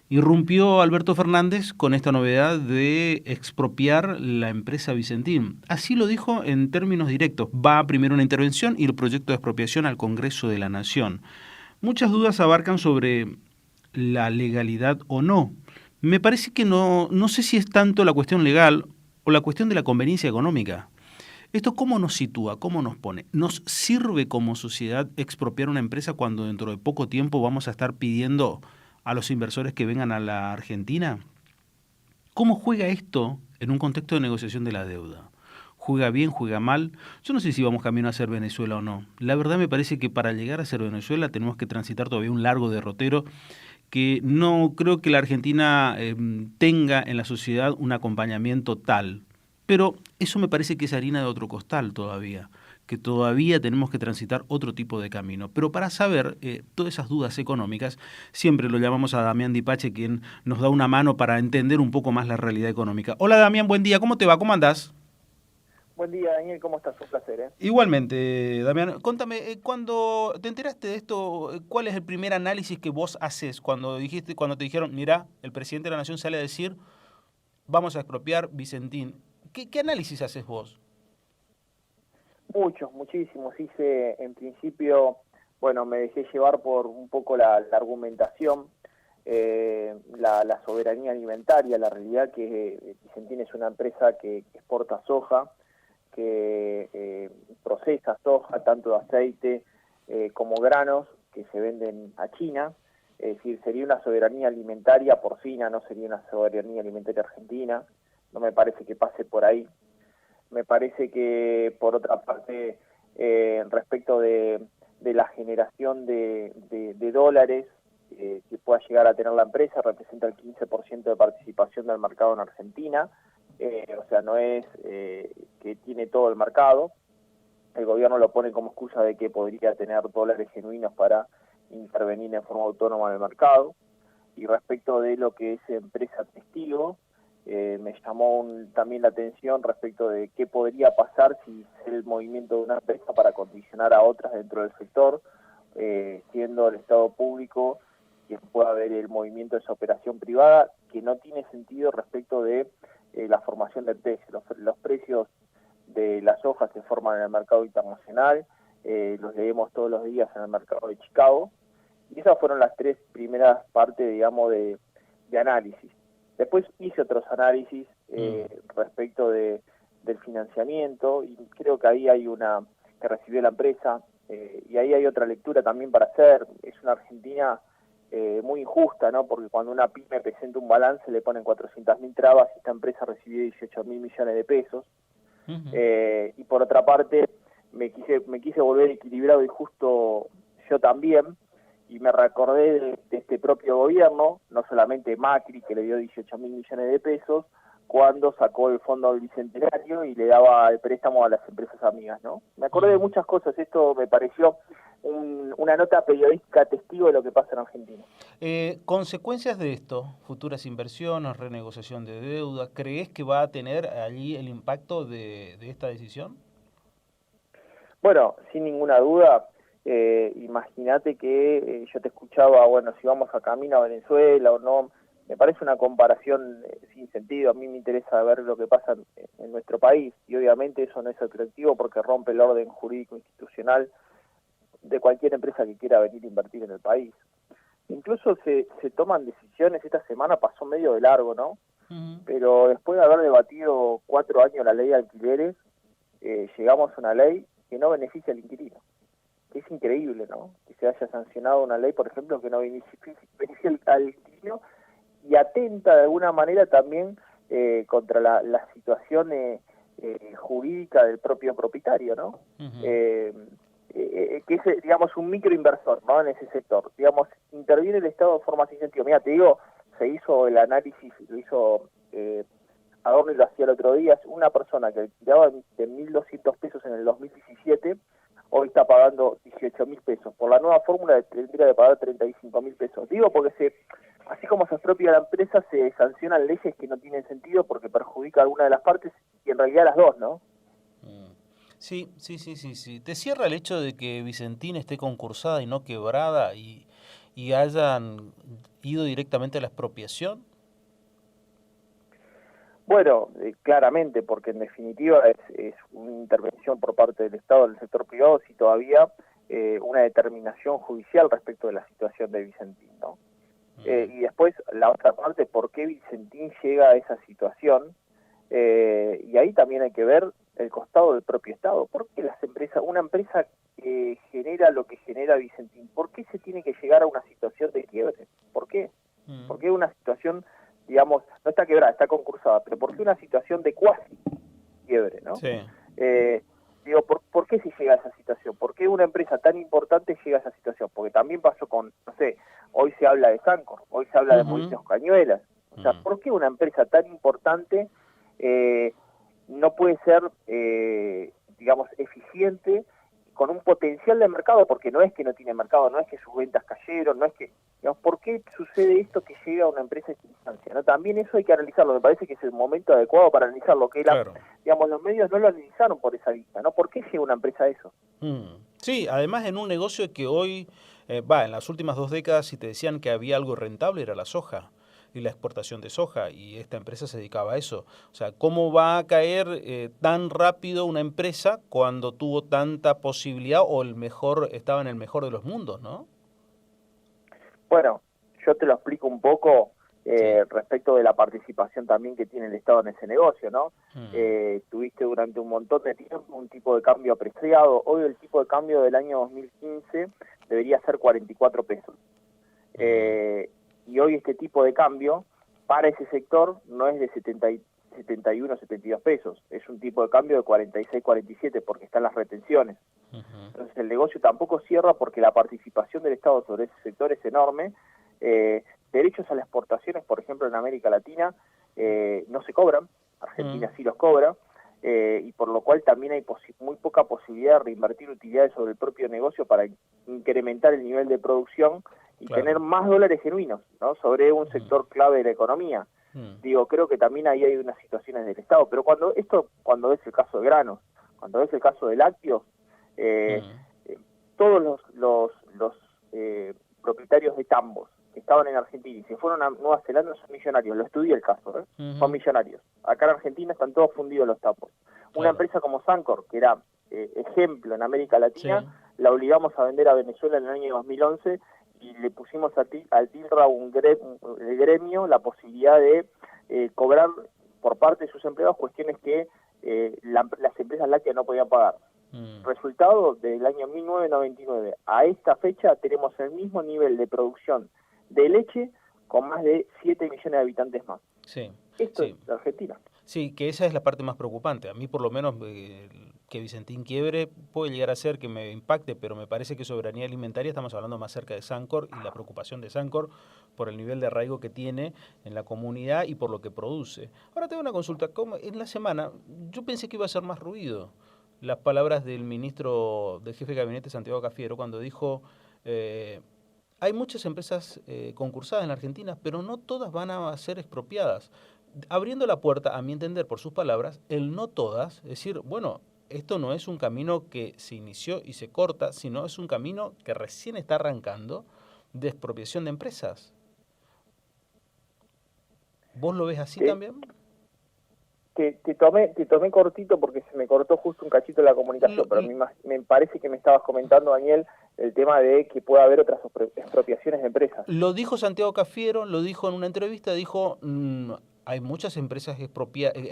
Irrumpió Alberto Fernández con esta novedad de expropiar la empresa Vicentín. Así lo dijo en términos directos. Va primero una intervención y el proyecto de expropiación al Congreso de la Nación. Muchas dudas abarcan sobre la legalidad o no. Me parece que no sé si es tanto la cuestión legal o la cuestión de la conveniencia económica. ¿Esto cómo nos sitúa? ¿Cómo nos pone? ¿Nos sirve como sociedad expropiar una empresa cuando dentro de poco tiempo vamos a estar pidiendo a los inversores que vengan a la Argentina? ¿Cómo juega esto en un contexto de negociación de la deuda? ¿Juega bien, juega mal? Yo no sé si vamos camino a ser Venezuela o no. La verdad me parece que para llegar a ser Venezuela tenemos que transitar todavía un largo derrotero que no creo que la Argentina tenga en la sociedad un acompañamiento tal. Pero eso me parece que es harina de otro costal todavía, que todavía tenemos que transitar otro tipo de camino. Pero para saber todas esas dudas económicas, siempre lo llamamos a Damián Dipache, quien nos da una mano para entender un poco más la realidad económica. Hola Damián, buen día, ¿cómo te va? ¿Cómo andás? Buen día, Daniel, ¿cómo estás? Un placer, ¿eh? Igualmente, Damián, contame, cuando te enteraste de esto, ¿cuál es el primer análisis que vos haces cuando te dijeron, mira, el presidente de la Nación sale a decir, vamos a expropiar Vicentín? ¿Qué análisis haces vos? Muchos, muchísimos. Hice, en principio, bueno, me dejé llevar por un poco la argumentación, la soberanía alimentaria, la realidad que Vicentín es una empresa que exporta soja, que procesa soja, tanto de aceite como granos, que se venden a China. Es decir, sería una soberanía alimentaria porcina, no sería una soberanía alimentaria argentina. No me parece que pase por ahí. Me parece que, por otra parte, respecto de la generación de dólares que pueda llegar a tener la empresa, representa el 15% de participación del mercado en Argentina, o sea, no es que tiene todo el mercado. El gobierno lo pone como excusa de que podría tener dólares genuinos para intervenir en forma autónoma en el mercado. Y respecto de lo que es empresa testigo, me llamó también la atención respecto de qué podría pasar si es el movimiento de una empresa para condicionar a otras dentro del sector, siendo el Estado público quien pueda ver el movimiento de esa operación privada, que no tiene sentido respecto de la formación del precio. Los precios de las hojas se forman en el mercado internacional, los leemos todos los días en el mercado de Chicago, y esas fueron las tres primeras partes, digamos, de análisis. Después hice otros análisis respecto del financiamiento, y creo que ahí hay una que recibió la empresa, y ahí hay otra lectura también para hacer. Es una Argentina muy injusta, ¿no? Porque cuando una pyme presenta un balance le ponen 400.000 trabas y esta empresa recibió 18.000 millones de pesos. Ujú. Y por otra parte, me quise volver equilibrado y justo yo también, y me recordé de este propio gobierno, no solamente Macri, que le dio 18.000 millones de pesos, cuando sacó el fondo del Bicentenario y le daba el préstamo a las empresas amigas, ¿no? Me acordé de Mm. muchas cosas. Esto me pareció una nota periodística testigo de lo que pasa en Argentina. Consecuencias de esto, futuras inversiones, renegociación de deuda, ¿crees que va a tener allí el impacto de esta decisión? Bueno, sin ninguna duda, imagínate que yo te escuchaba, bueno, si vamos a camino a Venezuela o no, me parece una comparación sin sentido. A mí me interesa ver lo que pasa en nuestro país, y obviamente eso no es atractivo porque rompe el orden jurídico institucional de cualquier empresa que quiera venir a invertir en el país. Incluso se toman decisiones. Esta semana pasó medio de largo, ¿no? Ujú. Pero después de haber debatido 4 años la ley de alquileres, llegamos a una ley que no beneficia al inquilino. Es increíble, ¿no? Que se haya sancionado una ley, por ejemplo, que no beneficia al inquilino, y atenta de alguna manera también contra la situación jurídica del propio propietario, ¿no? Ujú. Eh, que es, digamos, un microinversor, ¿no? En ese sector. Digamos, interviene el Estado de forma sin sentido. Mira, te digo, se hizo el análisis, lo hizo Adorno y lo hacía el otro día. Una persona que alquilaba de 1.200 pesos en el 2017, hoy está pagando 18.000 pesos. Por la nueva fórmula tendría que pagar 35.000 pesos. Digo porque así como se expropia la empresa, se sancionan leyes que no tienen sentido porque perjudica a alguna de las partes y en realidad las dos, ¿no? Mm. Sí, sí, sí, sí, sí. ¿Te cierra el hecho de que Vicentín esté concursada y no quebrada? y hayan ido directamente a la expropiación? Bueno, claramente, porque en definitiva es una intervención por parte del Estado en el sector privado, si todavía una determinación judicial respecto de la situación de Vicentín, ¿no? Y después, la otra parte, ¿por qué Vicentín llega a esa situación? Y ahí también hay que ver el costado del propio Estado. ¿Por qué una empresa que genera lo que genera Vicentín, por qué se tiene que llegar a una situación de quiebre? ¿Por qué? ¿Por qué una situación, digamos, no está quebrada, está concursada, pero por qué una situación de cuasi quiebre, ¿no? Sí. Digo, ¿por qué se llega a esa situación? ¿Por qué una empresa tan importante llega a esa situación? Porque también pasó con, no sé, hoy se habla de Sancor, hoy se habla de Molinos Cañuelas. O sea, ¿por qué una empresa tan importante no puede ser, digamos, eficiente, con un potencial de mercado? Porque no es que no tiene mercado, no es que sus ventas cayeron, no es que, digamos, ¿por qué sucede esto que llega a una empresa en esta instancia? ¿No? También eso hay que analizarlo, me parece que es el momento adecuado para analizarlo, que Claro. digamos, los medios no lo analizaron por esa vista, ¿no? ¿Por qué llega una empresa a eso? Sí, además en un negocio que hoy, en las últimas 2 décadas, si te decían que había algo rentable era la soja y la exportación de soja, y esta empresa se dedicaba a eso. O sea, ¿cómo va a caer tan rápido una empresa cuando tuvo tanta posibilidad o estaba en el mejor de los mundos, ¿no? Bueno, yo te lo explico un poco Sí. respecto de la participación también que tiene el Estado en ese negocio, ¿no? Mm. Tuviste durante un montón de tiempo un tipo de cambio apreciado. Hoy el tipo de cambio del año 2015 debería ser 44 pesos. Y hoy este tipo de cambio para ese sector no es de 71, 72 pesos, es un tipo de cambio de 46, 47 porque están las retenciones. Entonces el negocio tampoco cierra porque la participación del Estado sobre ese sector es enorme. Derechos a las exportaciones, por ejemplo, en América Latina no se cobran, Argentina sí los cobra, y por lo cual también hay muy poca posibilidad de reinvertir utilidades sobre el propio negocio para incrementar el nivel de producción y tener más dólares genuinos, ¿no? Sobre un sector clave de la economía. Digo, creo que también ahí hay unas situaciones del Estado, pero cuando ves el caso de granos, cuando ves el caso de lácteos, todos los propietarios de tambos que estaban en Argentina y se fueron a Nueva Zelanda son millonarios, lo estudié el caso, son millonarios. Acá en Argentina están todos fundidos los tambos. Una empresa como Sancor, que era ejemplo en América Latina, la obligamos a vender a Venezuela en el año 2011 y le pusimos al TILRA el gremio la posibilidad de cobrar por parte de sus empleados cuestiones que las empresas lácteas no podían pagar. Resultado, del año 1999 a esta fecha tenemos el mismo nivel de producción de leche con más de 7 millones de habitantes más. Sí, Esto sí. es Argentina. Sí, que esa es la parte más preocupante. A mí por lo menos que Vicentín quiebre puede llegar a ser que me impacte, pero me parece que soberanía alimentaria estamos hablando más cerca de Sancor y la preocupación de Sancor por el nivel de arraigo que tiene en la comunidad y por lo que produce. Ahora tengo una consulta. En la semana yo pensé que iba a ser más ruido las palabras del ministro, del jefe de gabinete Santiago Cafiero, cuando dijo... hay muchas empresas concursadas en la Argentina, pero no todas van a ser expropiadas. Abriendo la puerta, a mi entender, por sus palabras, el no todas, es decir, bueno, esto no es un camino que se inició y se corta, sino es un camino que recién está arrancando de expropiación de empresas. ¿Vos lo ves así Te, también? te tomé cortito porque se me cortó justo un cachito de la comunicación, pero me parece que me estabas comentando, Daniel, el tema de que pueda haber otras expropiaciones de empresas. Lo dijo Santiago Cafiero, lo dijo en una entrevista, dijo, hay muchas empresas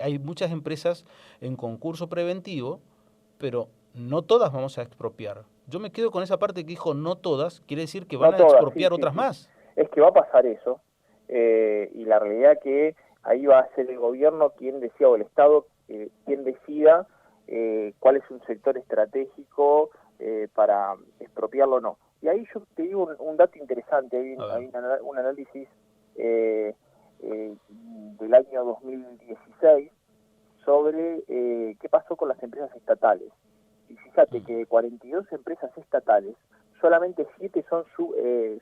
hay muchas empresas en concurso preventivo, pero no todas vamos a expropiar. Yo me quedo con esa parte que dijo no todas, quiere decir que van No a todas, sí, expropiar sí, otras sí. más. Es que va a pasar eso, y la realidad que ahí va a ser el gobierno quien decida, o el Estado, quien decida cuál es un sector estratégico para expropiarlo o no. Y ahí yo te digo un dato interesante, hay un análisis del año 2016 sobre qué pasó con las empresas estatales. Y fíjate que de 42 empresas estatales, solamente 7 son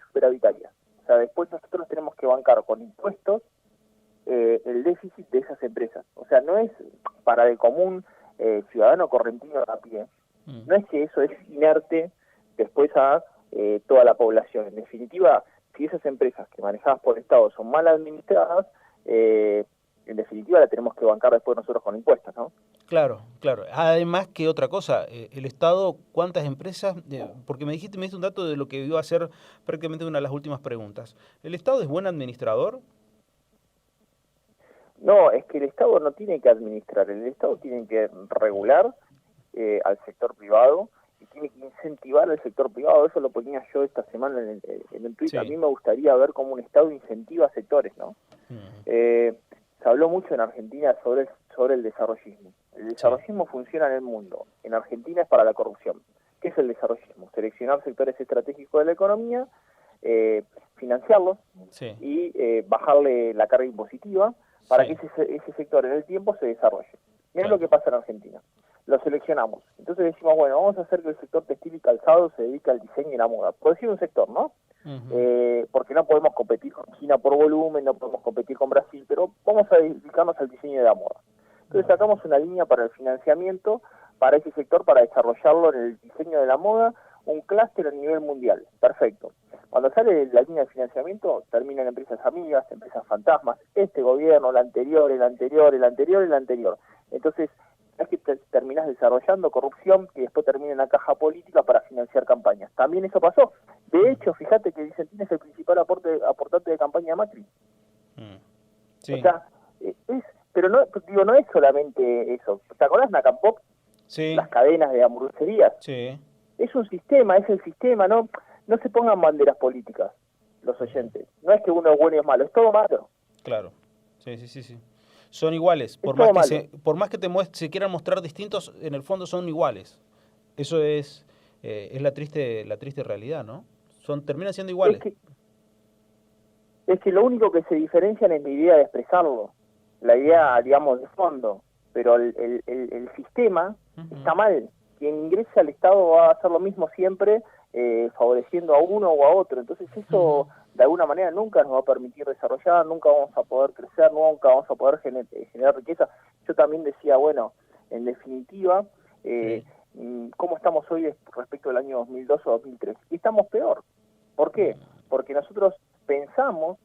superavitarias. O sea, después nosotros tenemos que bancar con impuestos el déficit de esas empresas. O sea, no es para el común ciudadano correntino a pie. No es que eso es inerte después a toda la población. En definitiva, si esas empresas que manejadas por el Estado son mal administradas, en definitiva la tenemos que bancar después nosotros con impuestos, ¿no? Claro, claro. Además que otra cosa, el Estado, ¿cuántas empresas? Porque me diste un dato de lo que iba a ser prácticamente una de las últimas preguntas. ¿El Estado es buen administrador? No, es que el Estado no tiene que administrar, el Estado tiene que regular al sector privado y tiene que incentivar al sector privado. Eso lo ponía yo esta semana en el Twitter. Sí. A mí me gustaría ver cómo un Estado incentiva sectores, ¿no? Se habló mucho en Argentina sobre el desarrollismo. El desarrollismo funciona en el mundo. En Argentina es para la corrupción. ¿Qué es el desarrollismo? Seleccionar sectores estratégicos de la economía, financiarlos y bajarle la carga impositiva para que ese sector en el tiempo se desarrolle. Miren lo que pasa en Argentina. Lo seleccionamos. Entonces decimos, bueno, vamos a hacer que el sector textil y calzado se dedique al diseño y la moda. Por decir un sector, ¿no? Porque no podemos competir con China por volumen, no podemos competir con Brasil, pero vamos a dedicarnos al diseño de la moda. Entonces sacamos una línea para el financiamiento para ese sector, para desarrollarlo en el diseño de la moda, un clúster a nivel mundial. Perfecto. Cuando sale la línea de financiamiento, terminan empresas amigas, empresas fantasmas, este gobierno, el anterior, el anterior, el anterior, el anterior. Entonces, es que terminás desarrollando corrupción que después termina en la caja política para financiar campañas. También eso pasó. De hecho, fíjate que Vicentín es el principal aportante de campaña de Macri. Sí. O sea, pero no, digo, no es solamente eso. ¿Te acordás Nacampop? Sí. Las cadenas de hamburgueserías. Sí. Es un sistema, es el sistema, no se pongan banderas políticas los oyentes. No es que uno es bueno y es malo, es todo malo. Claro. Sí. Son iguales. Por más que se quieran mostrar distintos, en el fondo son iguales. Eso es la triste realidad, ¿no? Terminan siendo iguales. Es que lo único que se diferencian es la idea de expresarlo, la idea, digamos, de fondo. Pero el sistema está mal. Quien ingresa al Estado va a hacer lo mismo siempre, favoreciendo a uno o a otro. Entonces eso, de alguna manera, nunca nos va a permitir desarrollar, nunca vamos a poder crecer, nunca vamos a poder generar riqueza. Yo también decía, bueno, en definitiva, ¿cómo estamos hoy respecto al año 2002 o 2003? Y estamos peor. ¿Por qué? Porque nosotros pensamos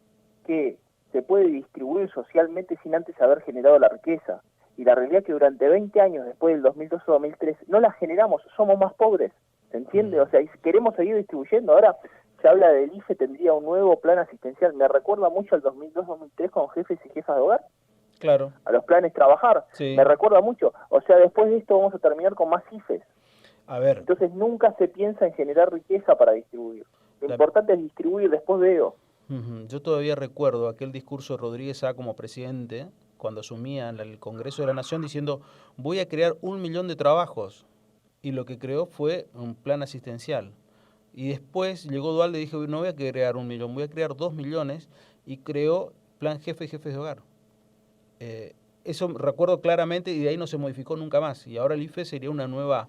que se puede distribuir socialmente sin antes haber generado la riqueza. Y la realidad es que durante 20 años, después del 2002 o 2003, no la generamos, somos más pobres. ¿Se entiende? O sea, queremos seguir distribuyendo. Ahora se habla del IFE, tendría un nuevo plan asistencial. Me recuerda mucho al 2002-2003 con jefes y jefas de hogar. Claro. A los planes trabajar. Sí. Me recuerda mucho. O sea, después de esto vamos a terminar con más IFEs. A ver. Entonces nunca se piensa en generar riqueza para distribuir. Lo importante es distribuir, después veo. Yo todavía recuerdo aquel discurso de Rodríguez A. como presidente, cuando asumía en el Congreso de la Nación, diciendo, voy a crear 1 millón de trabajos. Y lo que creó fue un plan asistencial. Y después llegó Dualde y dijo, no voy a crear 1 millón, voy a crear 2 millones, y creó plan jefe y jefes de hogar. Eso recuerdo claramente y de ahí no se modificó nunca más. Y ahora el IFE sería una nueva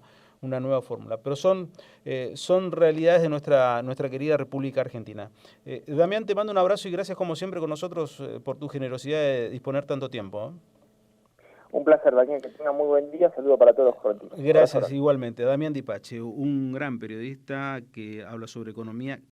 fórmula. Pero son realidades de nuestra querida República Argentina. Damián, te mando un abrazo y gracias como siempre con nosotros por tu generosidad de disponer tanto tiempo. Un placer, Daniel, que tenga muy buen día. Saludo para todos los correntinos. Gracias, igualmente. Damián Di Pace, un gran periodista que habla sobre economía.